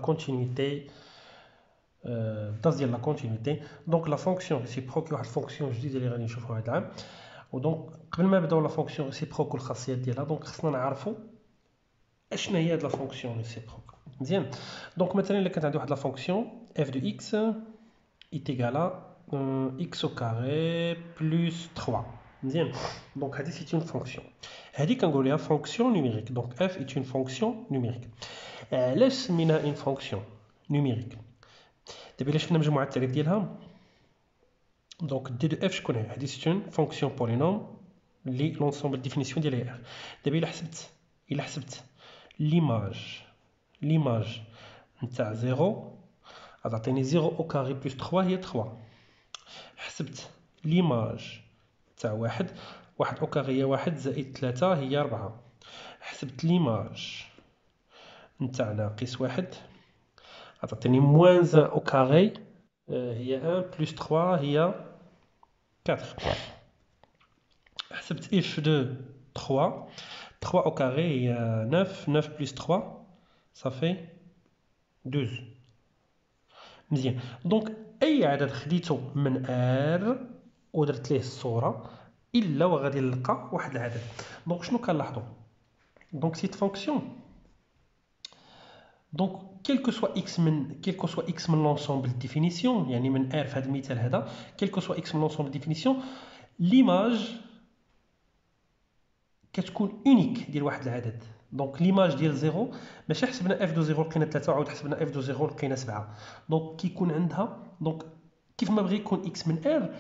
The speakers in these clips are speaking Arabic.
continuité الدرس ديال لا كونتينيتي. دونك لا فونكسيون ريسيبروك واحد الفونكسيون جديده اللي غادي نشوفوها هذا العام. ودونك قبل ما نبداو لا فونكسيون ريسيبروك والخاصيات ديالها دونك خصنا نعرفوا اشنا هي هاد لا فونكسيون ريسيبروك. مزيان. دونك مثلا الا كانت عندي واحد لا فونكسيون اف دو اكس est égal à x au carré plus 3. مزيان. دونك هذه سي اون فونكسيون، هذه كنقول لها فونكسيون نيميريك. دونك اف est une fonction numérique. علاش سميناها اون فونكسيون نيميريك؟ دابا الا شفنا مجموعه التعريف ديالها دونك دي دو اف شكون هي؟ هذه سي اون فونكسيون بولينوم اللي لونسومبل ديفينيسيون ديالها اف. دابا الا حسبت ليماج نتاع 0 غتعطيني 0 او كاري بلس 3 هي 3. حسبت ليماج تاع واحد او كاري هي 1 زائد 3 هي 4. حسبت ليماج نتاع ناقص 1 غتعطيني موان 1 او كاري هي 1 بلس 3 هي 4. حسبت اف دو 3 او كاري هي 9 بلس 3 صافي 12. مزيان. دونك اي عدد خديته من ار ودرت ليه الصوره الا وغادي نلقى واحد العدد. دونك شنو كنلاحظوا؟ دونك سيت فونكسيون دونك كيلكو سوا اكس من لونسومبل ديفينيسيون، يعني من ار في هذا المثال هذا كيلكو سوا اكس من لونسومبل ديفينيسيون ليماج كتكون اونيك ديال واحد العدد. دونك ليماج ديال 0 ماشي حسبنا اف دو 0 لقينا 3 وعاود حسبنا اف دو 0 لقينا 7. دونك كيكون عندها دونك كيف ما بغى يكون اكس من ار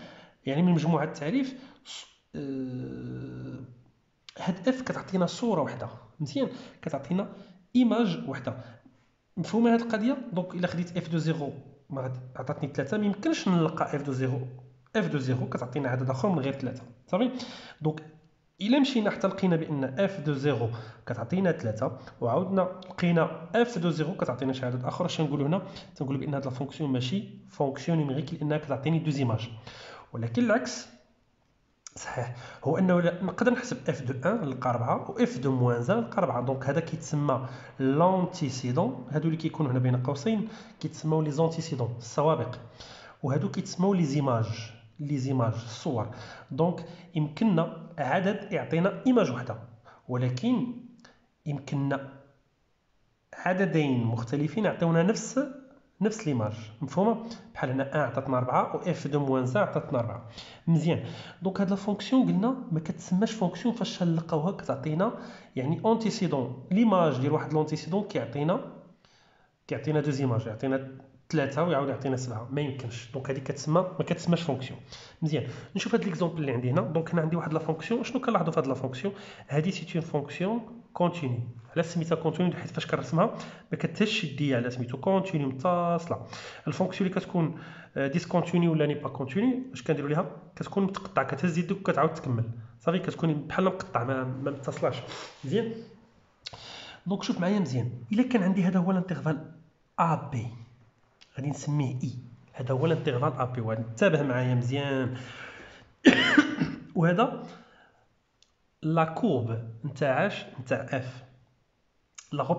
يعني من مجموعه التعريف هاد اف كتعطينا صوره واحده. مزيان. كتعطينا ايماج واحده. مفهومه هاد القضيه؟ دونك الا خديت اف دو 0 ما عطاتني 3 ما يمكنش نلقى اف دو 0 كتعطينا عدد اخر من غير 3 صافي. دونك الا مشينا حتى لقينا بان اف دو 0 كتعطينا 3 وعاودنا لقينا اف دو 0 كتعطينا شي عدد اخر، اش نقولوا هنا؟ تنقولوا بان هاد لا فونكسيون ماشي فونكسيون نيميريك لانها كتعطيني دو زيماج. ولكن العكس صحيح، هو انه نقدر نحسب اف دو 1 نلقى 4 و اف دو موان 1 نلقى 4. دونك هذا كيتسمى لونتيسيدون. هادو اللي كيكونوا هنا بين قوسين كيتسموا لي زونتيسيدون السوابق، وهادو كيتسموا لي زيماج الصور. دونك يمكننا عدد يعطينا ايماج واحده، ولكن يمكننا عددين مختلفين يعطيونا نفس ليماج. مفهومه؟ بحال هنا 1 عطاتنا 4 و اف دو موان 1 عطاتنا 4. مزيان. دونك هاد لا فونكسيون قلنا ما كتسماش فونكسيون فاش نلقاوها كتعطينا يعني اونتيسيدون ليماج ديال واحد لونتيسيدون كيعطينا دو زيماج، يعطينا 3 ويعاود يعطينا 7. ما يمكنش. دونك هذه ما كتسماش فونكسيون. مزيان. نشوف هاد ليكزامبل اللي عندي هنا. دونك هنا عندي واحد لا فونكسيون. شنو كنلاحظوا في هاد لا فونكسيون؟ هذه سي اون فونكسيون كونتينيو. علاش سميتها كونتينيو؟ حيت فاش كنرسمها ما كتهش يديا على سميتو كونتينيو متصله. الفونكسيون اللي كتكون ديسكونتينيو ولا ني با كونتينيو اش كنديروا ليها؟ كتكون متقطعه، كتهز يدك وكتعاود تكمل صافي، كتكون بحال مقطع ما متصلاش. مزيان. دونك شوف معايا مزيان. الا كان عندي هذا هو الانترفال ا بي غادي نسميه اي. هذا هو الانترفال ا بي وغادي انتبه معايا مزيان. وهذا لا كورب نتاع اف، لا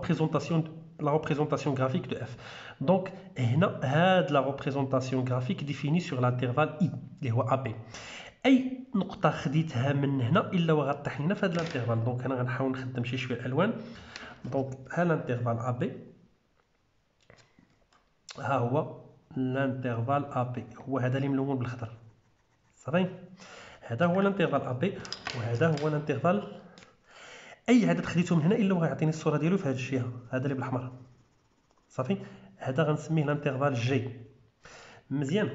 ريبريزونطاسيون غرافيك دو اف. دونك هنا هاد لا ريبريزونطاسيون غرافيك ديفيني سور لانترفال اي اللي هو ا بي. اي نقطه خديتها من هنا الا وغطيح لنا في هذا الانترفال. دونك انا غنحاول نخدم شويه الالوان. دونك ها الانترفال ا بي، ها هو الانترفال ا بي، هو هذا اللي ملون بالخضر صافي. هذا هو الانترفال ا بي وهذا هو الانترفال. اي عدد خديته من هنا الا وغيعطيني الصوره ديالو في هذه الجهه، هذا اللي بالاحمر صافي. هذا غنسميه الانترفال جي. مزيان.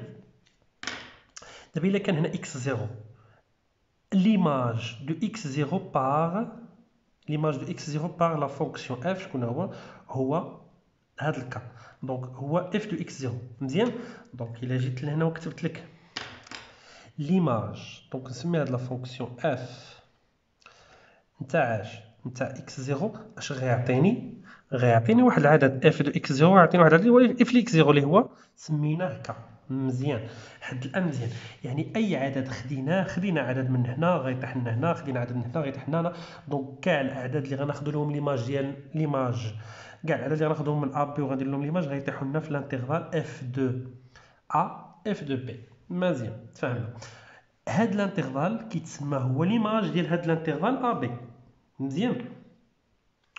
دابا الا كان هنا اكس 0 l'image de x0 par la fonction f شكون هو هذا الكا. دونك هو f de x0. مزيان. دونك الا جيت لهنا وكتبت لك l'image دونك نسمي هاد لا فونكسيون f نتاع x0 اش غيعطيني واحد العدد f de x0 غيعطيني واحد العدد f de x0 اللي هو سميناه كا. مزيان. حد الان مزيان. يعني اي عدد خدينا عدد من هنا غيطيح لنا هنا، خدينا عدد من هنا غيطيح لنا. دونك كاع الاعداد اللي غناخذوا لهم ليماج كاع العدد اللي غناخذهم من ا بي وغندير لهم ليماج غيطيحوا لنا في الانترفال اف دو ا اف دو بي. مزيان تفهمنا. هاد الانترفال كيتسمى هو ليماج ديال هاد الانترفال ا بي. مزيان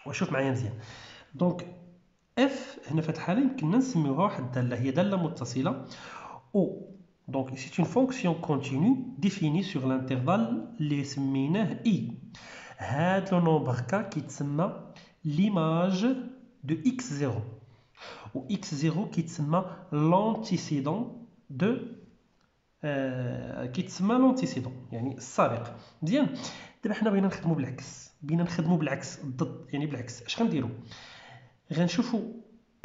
وشوف معايا مزيان. دونك اف هنا في هاد الحاله يمكننا نسميوها واحد الداله هي داله متصله او دونك سي اون فونكسيون كونتينيو ديفيني سور الانترفال اللي سميناه اي. هاد لو نومبر كا كيتسمى ليماج دو اكس 0 و اكس 0 كيتسمى لونتيسيدون دو كيتسمى لونتيسيدون يعني السابق. مزيان دابا حنا بغينا نخدموا بالعكس، بغينا نخدموا بالعكس الضد يعني بالعكس. اش غنديروا؟ غنشوفوا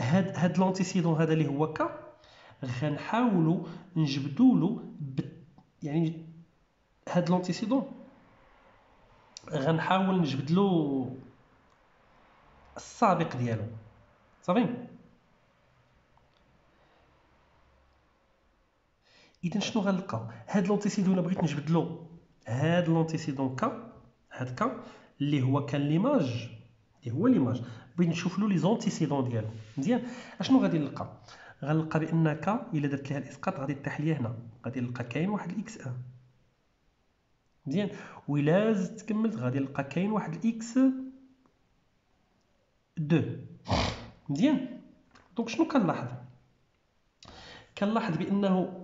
هاد لونتيسيدون هذا اللي هو كا غنحاولوا نجبدوا له يعني هاد لونتيسيدون غنحاول نجبد له السابق ديالو صافي. اذا شنو غنلقى؟ هاد لونتيسيدون الا بغيت نجبد له هاد لونتيسيدون كا هاد كا اللي هو كان ليماج اللي هو ليماج بغيت نشوف له لي زونتيسيدون ديالو. مزيان اشنو غادي نلقى؟ غنلقى بان كا الا درت ليها الاسقاط غادي طيح ليا هنا، غادي نلقى كاين واحد الاكس 1 مزيان، وإلا زدت كملت غادي نلقى كاين واحد الاكس 2 مزيان. دونك شنو كنلاحظ؟ كنلاحظ بانه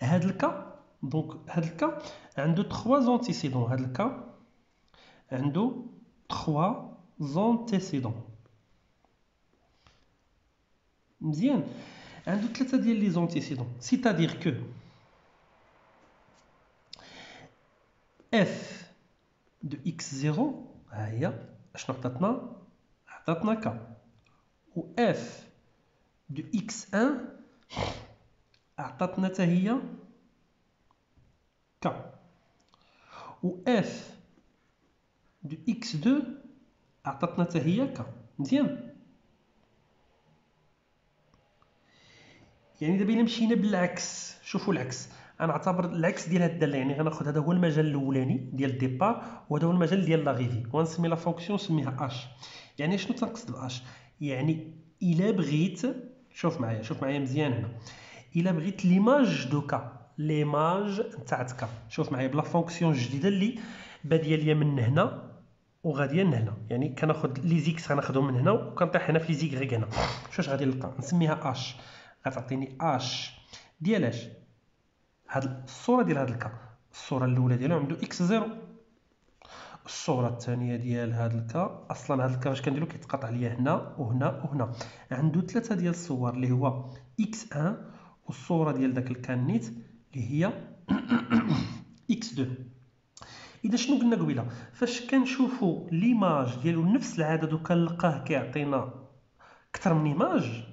هاد الكا دونك هاد الكا عنده 3 زونتيسيدون. هاد الكا عنده 3 زونتيسيدون مزيان، عنده 3 ديال لي زونتيسيدون سيتادير كو اف دو اكس 0 ها هي اشنو عطاتنا؟ عطاتنا كا، و اف دو اكس 1 عطاتنا حتى هي كا، و اف دو اكس 2 عطاتنا حتى هي كا. مزيان يعني دابا الا مشينا بالعكس، شوفوا العكس، انا اعتبر العكس ديال هاد الداله يعني غناخذ هذا هو المجال الاولاني ديال الديبار وهذا هو المجال ديال لاغيفي ونسمي لا فونكسيون نسميها اش. يعني شنو تنقصد باش؟ يعني الا بغيت شوف معايا مزيان هنا، الا بغيت ليماج دو كا ليماج نتاع كا، شوف معايا بلا فونكسيون جديده اللي باديه ليا من هنا وغاديه لهنا، يعني كناخذ لي زيكس غناخذهم من هنا وكنطيح هنا في لي زيكغيك هنا. شوش غادي نلقى؟ نسميها اش، غتعطيني اش ديال اش؟ هاد الصوره ديال هاد الكا، الصوره الاولى ديالو عنده اكس 0، الصوره الثانيه ديال هاد الكا اصلا هاد الكا فاش كنديرو كيتقاطع ليا هنا وهنا وهنا، عنده 3 ديال الصور اللي هو اكس 1 والصوره ديال داك الكانيت اللي هي اكس 2. اذا شنو قلنا قبيله؟ فاش كنشوفوا ليماج ديالو نفس العدد وكنلقاه كيعطينا اكثر من ايماج،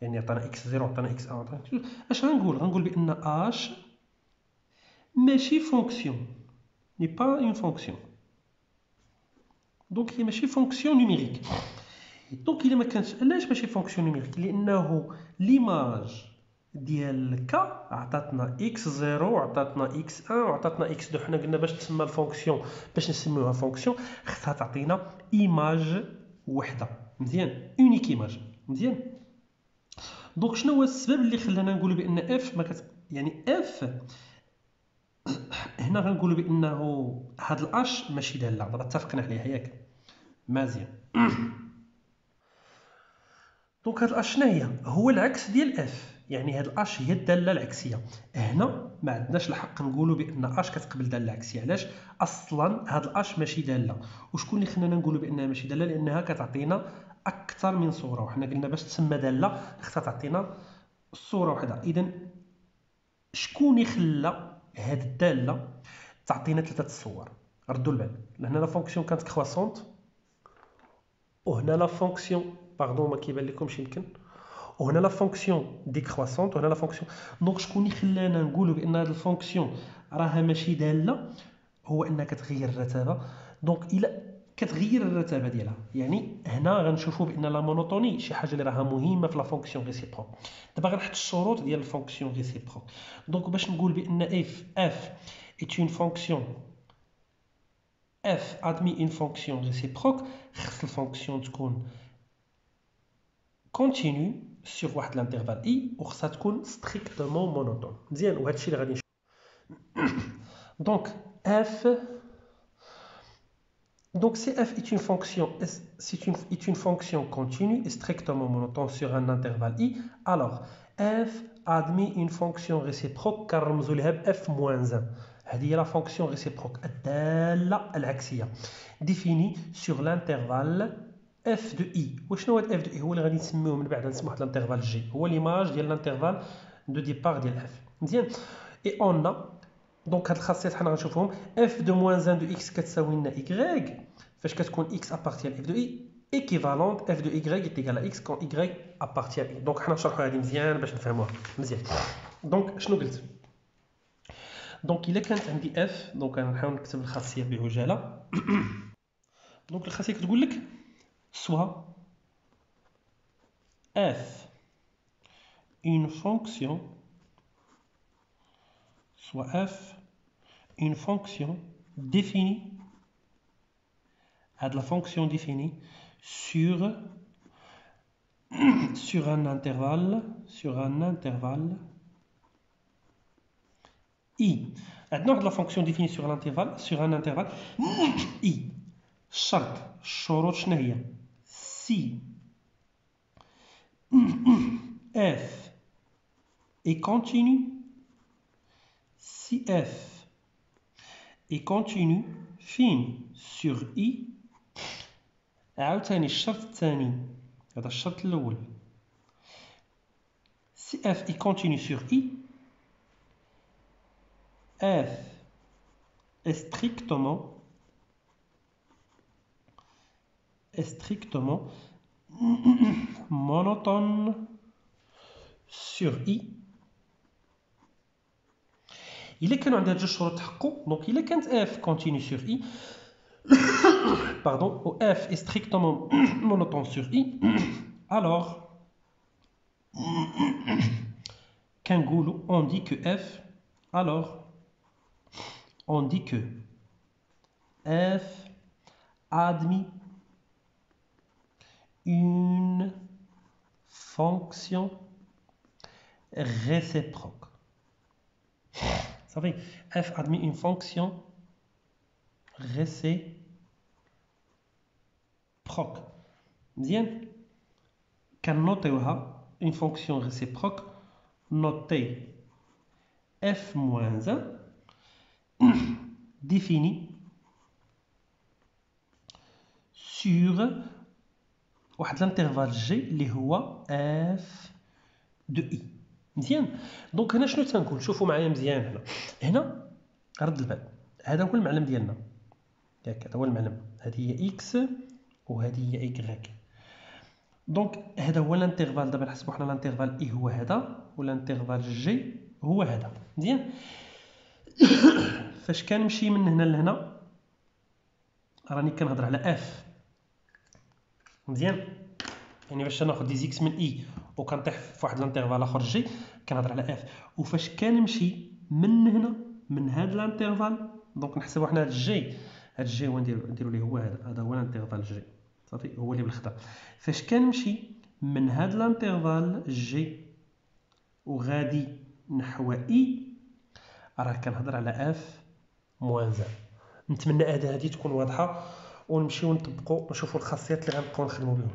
يعني عطانا اكس 0 عطانا اكس 1 عطانا اكس، اش غنقول بان اش ماشي فونكسيون ني با اون فونكسيون، دونك هي ماشي فونكسيون نوميريك. دونك الا ما كانش، علاش ماشي فونكسيون نوميريك؟ لانه ليماج ديال كا عطاتنا اكس 0 وعطاتنا اكس 1 وعطاتنا اكس 2. حنا قلنا باش تسمى الفونكسيون، باش نسميوها فونكسيون خصها تعطينا ايماج وحده. مزيان اونيك ايماج. مزيان دونك شنو هو السبب اللي خلانا نقولوا بان اف ما يعني اف هنا غنقولوا بانه هاد الاش ماشي داله، دابا اتفقنا عليها ياك؟ مزيان دونك هاد الاش شنو هي؟ هو العكس ديال اف، يعني هاد الاش هي الداله العكسيه. هنا ما عندناش الحق نقولوا بان اش كتقبل داله عكسيه، علاش؟ اصلا هاد الاش ماشي داله. وشكون اللي خلانا نقولوا بانها ماشي داله؟ لانها كتعطينا اكثر من صوره، وحنا قلنا باش تسمى داله خصها تعطينا الصوره وحده. اذا شكون يخلى هاد الداله تعطينا 3 الصور؟ ردوا البال، هنا لا فونكسيون كانت كرواسونت وهنا لا فونكسيون باردون ما كيبان لكمش يمكن، وهنا لا فونكسيون ديكرواسونت وهنا لا فونكسيون. دونك شكون اللي خلانا نقولوا بان هاد الفونكسيون راها ماشي داله؟ هو انها كتغير الرتابه. دونك الا كتغير الرتابه ديالها، يعني هنا غنشوفوا بان لا مونوتوني شي حاجه اللي راها مهمه في لا فونكسيون ريسيبروك. دابا غنحط الشروط ديال الفونكسيون ريسيبروك. دونك باش نقول بان اف اف est une fonction f admis une fonction réciproque خص الفونكسيون تكون continue sur واحد l'intervalle i وخصها تكون strictement monotone مزيان وهذا الشيء اللي غادي نشوف donc f donc si f est une fonction est une fonction continue et strictement monotone sur un intervalle i alors f admet une fonction réciproque كنرمزوا لها ب f-1 هذه هي لا فونكسيون ريسيبروك الداله العكسيه définie sur l'intervalle f de i وشنو هو f de i هو اللي غادي نسميوه من بعد نسموه واحد الانترفال g هو ليماج ديال الانترفال دو ديبار ديال f مزيان اي اون دونك هاد الخاصيات حنا غنشوفهم f de moins 1 de x كتساوي لنا y فاش كتكون x appartient à f de i équivalente f de y est égal à x quand y appartient à i دونك حنا نشرحوا هذه مزيان باش نفهموها مزيان دونك شنو قلت دونك الا كانت عندي f دونك غنحاول نكتب الخاصيه بعجاله دونك الخاصيه كتقول لك soit f une fonction définie à de la fonction définie sur un intervalle i عندنا واحد لا فونكسيون ديفيني sur un intervalle i الشروط شنو هي si f est continu فين sur i عاوتاني الشرط الثاني هذا الشرط الاول si f est continu sur i f est strictement monotone sur i إلا كانوا عندها جوج شروط تحققوا دونك إلا كانت f continue sur i pardon ou f est strictement monotone sur i alors كنقولوا on dit que f admet une fonction réciproque. Vous savez, f admet une fonction réciproque. Bien, quand notez une fonction réciproque, notez f-1 définie sur واحد الانترفال g اللي هو f de i مزيان دونك هنا شنو تنقول شوفوا معايا مزيان هنا رد البال هذا هو المعلم ديالنا ياك هذا هو المعلم هذه هي x وهذه هي y دونك هذا هو الانترفال دابا نحسبوا حنا الانترفال i هو هذا والانترفال g هو هذا مزيان فاش كنمشي من هنا لهنا راني كنهضر على f مزيان يعني باش ناخذ دي زيكس من اي وكنطيح في واحد الانترفال اخر جي كنهضر على اف وفاش كنمشي من هنا من هذا الانترفال دونك نحسبوا حنا هذا الجي هو نديروا ليه هو هذا هو الانترفال جي صافي هو اللي بالخضر فاش كنمشي من هذا الانترفال جي وغادي نحو اي راه كنهضر على اف موان زان نتمنى هذه تكون واضحه ونمشيو نطبقوا نشوفوا الخاصيات اللي غنبقاو نخدموا بهم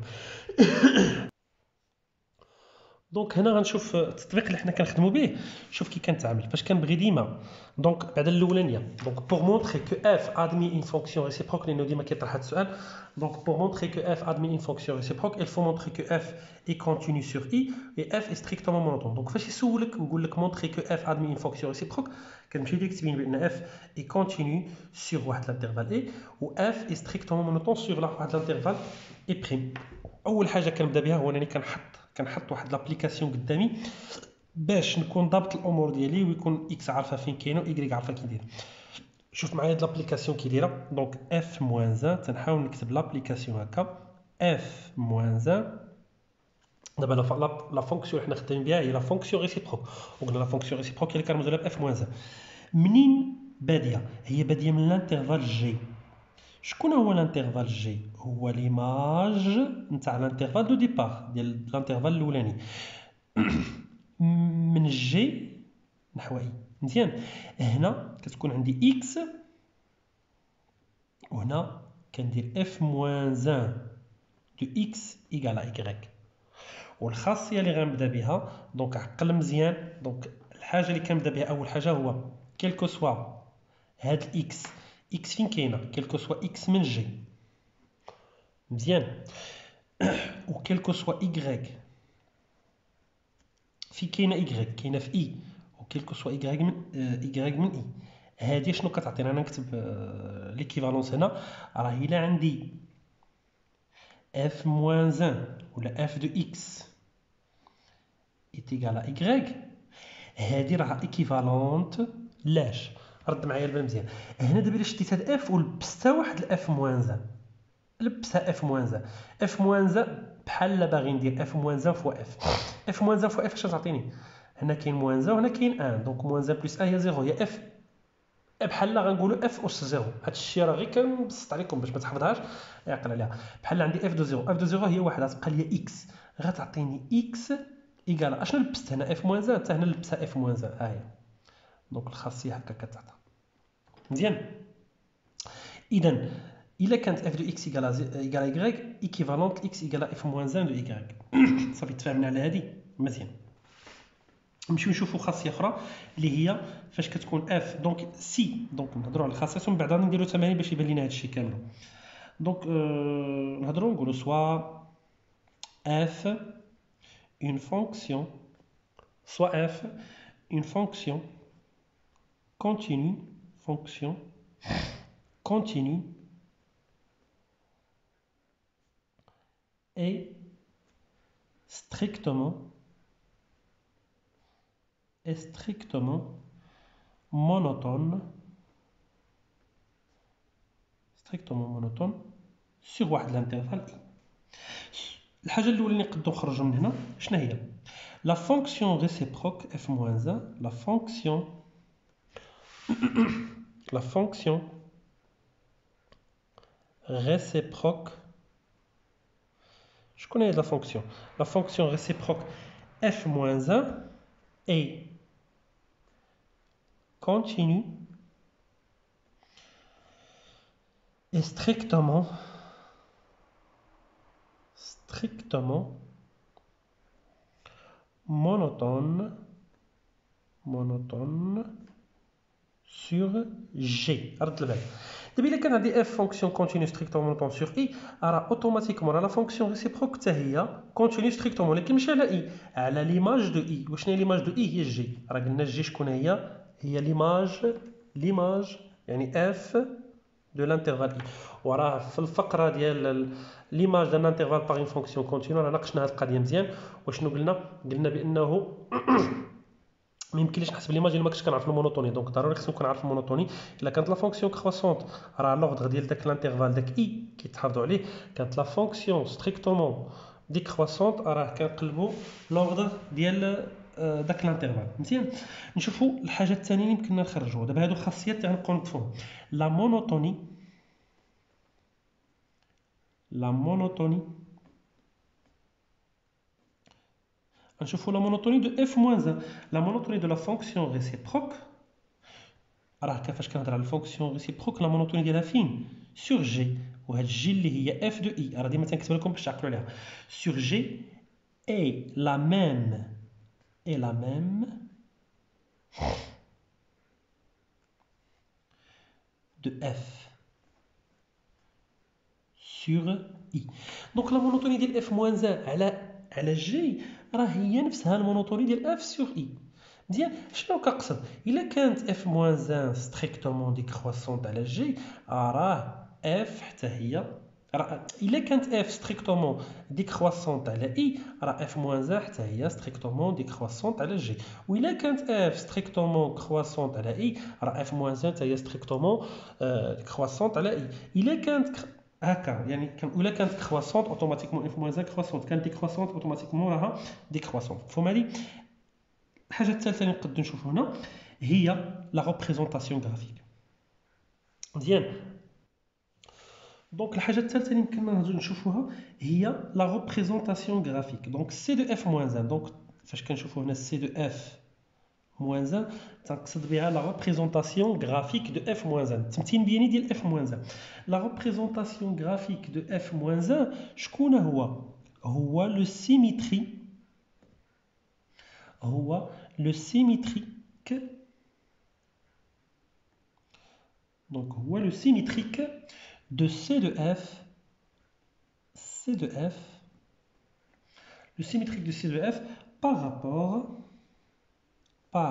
دونك هنا غنشوف التطبيق اللي حنا كنخدموا به شوف كي كنتعامل فاش كنبغي ديما دونك بعد الاولانيه دونك بور مونطري كو اف ادمي اون فونكسيون ريسيبروك لانه ديما كيطرح هذا السؤال دونك بور مونطري كو اف ادمي اون فونكسيون ريسيبروك il faut montrer que f est continu sur i et f est strictement monotone دونك فاش يسولك نقول لك montrer que f admet une fonction réciproque كنمشي لك تبين بان f est continu sur واحد الانترفال a و f est strictement monotone sur واحد الانترفال a prime اول حاجه كنبدا بها هو انني كنحط واحد لابليكاسيون قدامي باش نكون ضابط الامور ديالي ويكون اكس عارفه فين كاينه و y عارفه كي ندير شوف معايا هاد لابليكاسيون كي دايره دونك f موان 1 تنحاول نكتب لابليكاسيون هكا f موان 1 دابا لا فونكسيون اللي حنا خدامين بها هي لا فونكسيون ريسيبروك وقلنا لا فونكسيون ريسيبروك هي اللي كنرمزوا لها ب f موان 1 منين باديه هي باديه من الانترفال جي شكون هو الانترفال جي؟ هو ليماج نتاع الانترفال دو ديبار ديال الانترفال الاولاني من جي نحو اي. مزيان. هنا كتكون عندي اكس وهنا كندير اف موان 1 دو اكس ايكال ايكغيك. والخاصيه اللي غنبدا بها دونك عقل مزيان. دونك الحاجه اللي كنبدا بها اول حاجه هو كيلكو سوا هاد الاكس، اكس فين كاينه؟ كيلكو سوا اكس من جي. مزيان. وكيلكو سوا ايكغيك في كاينه ايكغيك كاينه في اي، وكيلكو سوا ايكغيك من ايكغيك من اي. هادي شنو كتعطينا؟ انا نكتب ليكيفالونس هنا. راه الا عندي اف موان 1 ولا اف دو اكس est égal à y، هادي راه ايكيفالونت لاش؟ رد معايا البال مزيان. هنا دابا الا شديت هاد اف ولبستها واحد الاف موان 1، لبسها اف موان 1، اف موان 1 بحال باغي ندير اف موان 1 فوا اف. اف موان 1 فوا اف اش تعطيني؟ هنا كاين موان 1 وهنا كاين 1، دونك موان 1 بلس 1 هي 0، هي اف بحال غنقولوا اف اس 0. هادشي راه غير كنبسط عليكم باش ما تحفظهاش، عقل عليها. بحال عندي اف دو 0، اف دو 0 هي واحد غتبقى لي اكس، غتعطيني اكس ايكال اشنو لبست هنا؟ اف موان 1، حتى هنا لبسها اف موان 1. ها هي دونك الخاصيه هكا كتعطى. مزيان. اذا الا كانت اف دو اكس ايكال ايكغيك ايكيفالونت اكس ايكال اف موان 1 دو ايكغيك. صافي تفاهمنا على هذه. مزيان. نمشيو نشوفوا خاصيه اخرى اللي هي فاش كتكون اف دونك سي. دونك نهضروا على الخاصيات ومن بعد نديروا تمارين باش يبان لنا هادشي كامل. دونك نهضروا نقولوا سوا f une fonction soit f une fonction continue et strictement monotone sur واحد الانترفال i. الحاجه الاولى اللي نقدروا نخرجوا من هنا شنو هي؟ la fonction réciproque f-1، la fonction réciproque. Je connais la fonction. La fonction réciproque f-1 est continue et strictement monotone sur G. رد البال. دابا الا كان عندي اف فونكسيون كونتينيو ستريكتومون مونطون سور اي، راه اوتوماتيكمون لا فونكسيون ريسيبروك حتى هي كونتينيو ستريكتومون، ولكن ماشي على اي، على ليماج دو اي. وشنو هي ليماج دو اي؟ هي جي. راه قلنا جي شكون هي؟ هي ليماج يعني اف دو لانترفال اي. وراه في الفقره ديال ليماج دان انترفال باغ اون فونكسيون كونتينيو راه ناقشنا هذه القضيه مزيان. وشنو قلنا بانه ما يمكنليش نحسب ليماج الا ما كنتش كنعرف المونوتوني. دونك ضروري خصني نكون عارف المونوتوني. الا كانت لا فونكسيون كروسونت راه لوغدر ديال داك الانترفال داك اي كيتحافظوا عليه. كانت لا فونكسيون ستريكتومون ديكروسونت راه كنقلبوا لوغدر ديال داك الانترفال. مزيان. نشوفوا الحاجه الثانيه اللي يمكننا نخرجوها دابا. هادو خاصيات اللي غنبقاو نطفوهم. لا مونوتوني نشوفوا لا مونوتوني دو اف موان 1. لا مونوتوني دو لا فونكسيون ريسيبروك راه كيفاش كنهضر على الفونكسيون ريسيبروك لا مونوتوني ديالها فين؟ سور جي. وهاد جي اللي هي اف دو اي راه ديما تنكتب لكم باش تعقلوا عليها. سور جي اي لا ميم دو اف سور اي. دونك لا مونوتوني ديال اف موان 1 على جي راه هي نفسها المونوتوني ديال اف سور اي. مزيان. شنو كنقصد؟ الا كانت اف موان 1 ستريكتومون ديكروسونت على جي راه اف حتى هي الا كانت اف ستريكتومون ديكروسونت على اي راه اف موان 1 حتى هي ستريكتومون ديكروسونت على جي. والا كانت اف ستريكتومون كروسونت على اي راه اف موان 1 حتى هي ستريكتومون كروسونت على اي. الا كانت هكا يعني ولا كانت كروسونت اوتوماتيكمون اف موان 1 كروسونت، كانت ديكروسونت اوتوماتيكمون راها ديكروسونت. مفهوم هادي؟ الحاجه الثالثه اللي نقدروا نشوفوا هنا هي لا ريبريزونطاسيون غرافيك. مزيان. دونك الحاجه الثالثه اللي يمكننا نشوفوها هي لا ريبريزونطاسيون غرافيك. دونك سي دو اف موان 1. دونك فاش كنشوفوا هنا سي دو اف موان 1 تنقصد بها لا ريبريزونطاسيون غرافيك دو اف موان 1، التمثيل بياني ديال اف موان 1. لا ريبريزونطاسيون غرافيك دو اف موان 1 شكون هو لو سيميتري، هو لو سيميتريك. Donc, هو le symétrique de C de F, C de F, le symétrique de C de F par rapport à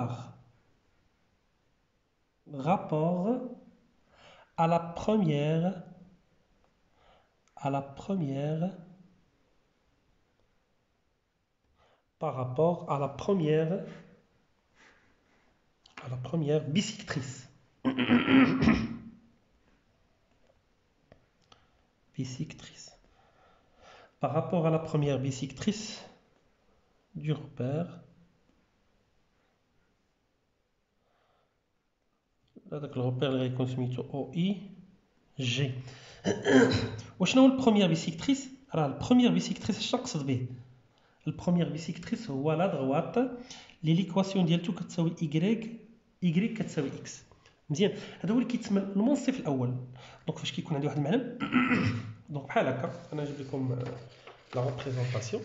la première, par rapport à la première bisectrice. Bisectrice. Par rapport à la première bisectrice du repère. هذاك الروبير اللي غيكون سميتو او اي جي. وشنو هو البروميير بيسيكتريس؟ راه البروميير بيسيكتريس اش نقصد به؟ البروميير بيسيكتريس هو لا دغوات اللي ليكواسيون ديالتو كتساوي y كتساوي x. مزيان، هذا هو اللي كيتسمى المنصف الاول. دونك فاش كيكون عندي واحد المعلم دونك بحال هكا انا نجيب لكم لا ريبريزونطاسيون.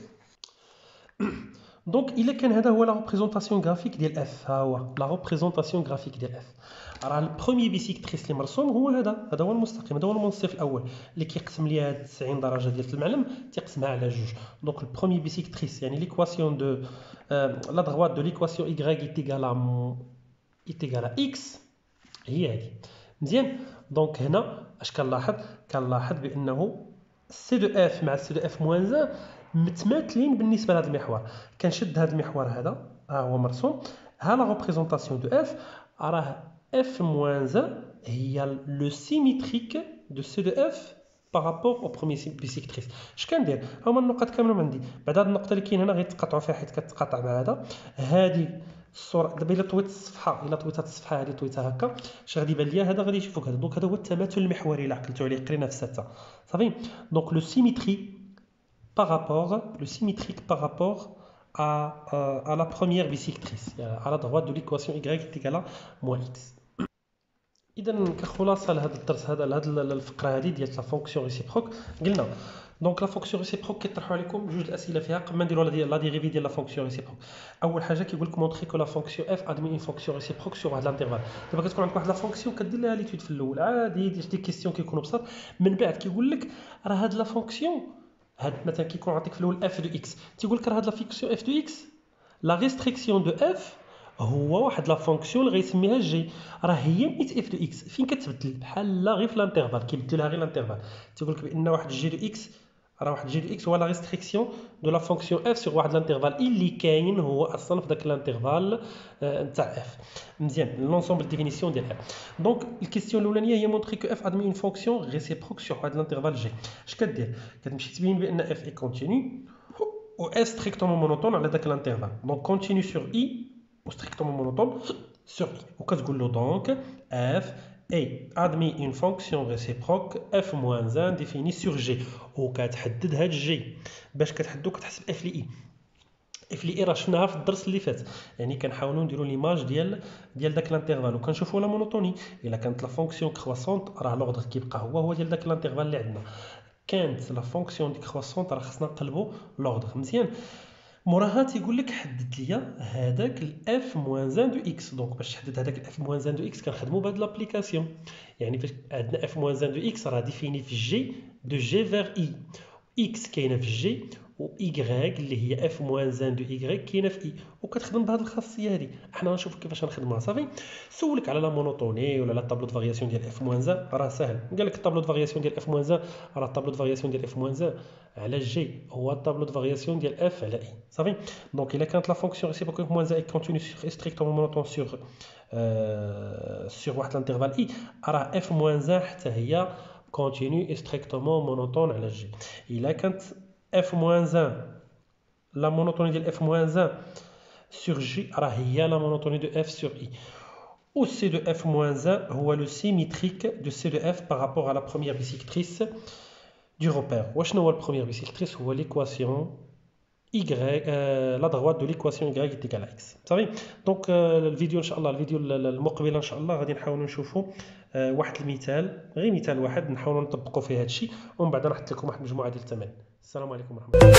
دونك الا كان هذا هو لا ريبريزونطاسيون غرافيك ديال اف، ها هو لا ريبريزونطاسيون غرافيك ديال اف. راه البروميير بيسيكتريس اللي مرسوم هو هذا هو المستقيم، هذا هو المنصف الاول اللي كيقسم لي هاد 90 درجه ديال المعلم تيقسمها على جوج. دونك البروميير بيسيكتريس يعني ليكواسيون دو لا دغوات دو ليكواسيون y ايتيغال x هي هذه. مزيان، دونك هنا اش كنلاحظ بانه سي دو اف مع سي دو اف موان 1 متماثلين بالنسبه لهذا المحور. كنشد هذا المحور هذا ها هو مرسوم، ها لا ريبريزونطاسيون دو اف راه اف موان 1 هي لو سيميتريك دو سي دو اف بارابور او بروميير بيسيكتريس. اش كندير؟ هما النقط كاملين عندي، بعد هاد النقطه اللي كاين هنا غيتقاطعوا فيها حيت كتقاطع مع هذا. هذه الصوره دابا الا طويت الصفحه، الا طويت هاد الصفحه هذه طويتها هكا اش غادي يبان ليا؟ هذا غادي يشوفوك هذا. دونك هذا هو التماثل المحوري الا عقلتوا عليه قرينا في السته صافي. دونك لو سيميتري par rapport à la première bisectrice, à la droite de l'équation y est égale à moins x. إذا كخلاصة لهذا الدرس هذا لهذه الفقرة هذه ديال لا فونكسيون ريسيبروك قلنا دونك لا فونكسيون ريسيبروك كيطرحوا عليكم جوج الأسئلة فيها قبل ما نديروا لا ديريفي ديال لا فونكسيون ريسيبروك. أول حاجة كيقول لك مونطري كو لا فونكسيون اف ادمي اون فونكسيون ريسيبروك سور واحد لانترفال. دابا كتكون عندك واحد لا فونكسيون كدير لها ليتود في الأول عادي دي كيستيون كيكونوا بساط. من بعد كيقول لك راه هاد لا فونكسيون هاد مثلا كيكون عطيك في الاول اف دو اكس، تيقول لك راه هاد لا فونكسيون اف دو اكس لا ريستريكسيون دو اف هو واحد لا فونكسيون اللي غيسميها جي، راه هي نيت اف دو اكس. فين كتبدل؟ بحال غير في الانترفال كيبدلها غير الانترفال. تيقول لك بان واحد جي دو اكس راه واحد جي دو اكس هو لا ريستريكسيون دو لا فونكسيون اف سور واحد الانترفال اللي كاين هو اصلا في داك الانترفال نتاع اف. مزيان، لونسومبل ديفينيسيون ديال اف. دونك الكيستيون الاولانيه هي مونطري كو اف ادمي اون فونكسيون ريسيبروك سور واحد الانترفال جي. اش كدير؟ كتمشي تبين بان اف اي كونتينيو و اس ستريكتومون مونوتون على داك الانترفال. دونك كونتينيو سور اي و ستريكتومون مونوتون sur I. وكتقول له donc f est admis une fonction réciproque f-1 définie sur G. وكتحدد هاد G باش كتحدو كتحسب f ل E. f ل E راه شفناها في الدرس اللي فات، يعني كنحاولوا نديروا ليماج ديال داك الانترفال وكنشوفوا لا مونوتوني. الا كانت لا فونكسيون كرواسونت راه لوردر كيبقى هو ديال داك الانترفال اللي عندنا. كانت لا فونكسيون دي كرواسونت راه خصنا نقلبوا لوردر. مزيان، موراها تيقول لك حدد ليا هذاك الاف موان 1 دو اكس. دونك باش تحدد هذاك الاف موان 1 دو اكس كنخدموا بهاد لابليكاسيون. يعني فاش عندنا اف موان 1 دو اكس راه ديفيني في جي دو جي فيغ اي، اكس كاينه في جي و ايغريك اللي هي اف موان 1 دو ايغريك كاينه في اي، وكتخدم بهاد الخاصيه هذه. حنا غنشوفوا كيفاش غنخدموها صافي. سولك على لا مونوتوني ولا لا طابلو دو فارياسيون ديال اف موان 1 راه ساهل. قال لك الطابلو دو فارياسيون ديال اف موان 1 راه الطابلو دو فارياسيون ديال اف موان 1 على جي هو الطابلو دو فارياسيون ديال اف على اي صافي. دونك الا كانت لا فونكسيون ريسيبروك موان 1 اي كونتينيو سور ستريكتومون مونوتون سور واحد الانترفال اي، راه اف موان 1 حتى هي كونتينيو ستريكتومون مونوتون على جي. الا كانت اف موان 1 لا مونوتوني ديال اف موان 1 سور جي راه هي لا مونوتوني دو اف سور اي. où C de F moins 1 هو le symétrique de C de F par rapport à la première bisectrice du repère. وشنو هو la première bisectrice هو l'équation y la droite de l'équation y est égale à x. صافي دونك الفيديو ان شاء الله الفيديو المقبل ان شاء الله غادي نحاولوا نشوفوا واحد المثال غير مثال واحد نحاولوا نطبقوا فيه هذا الشيء ومن بعد نحط لكم واحد المجموعه ديال التمارين. السلام عليكم ورحمه الله.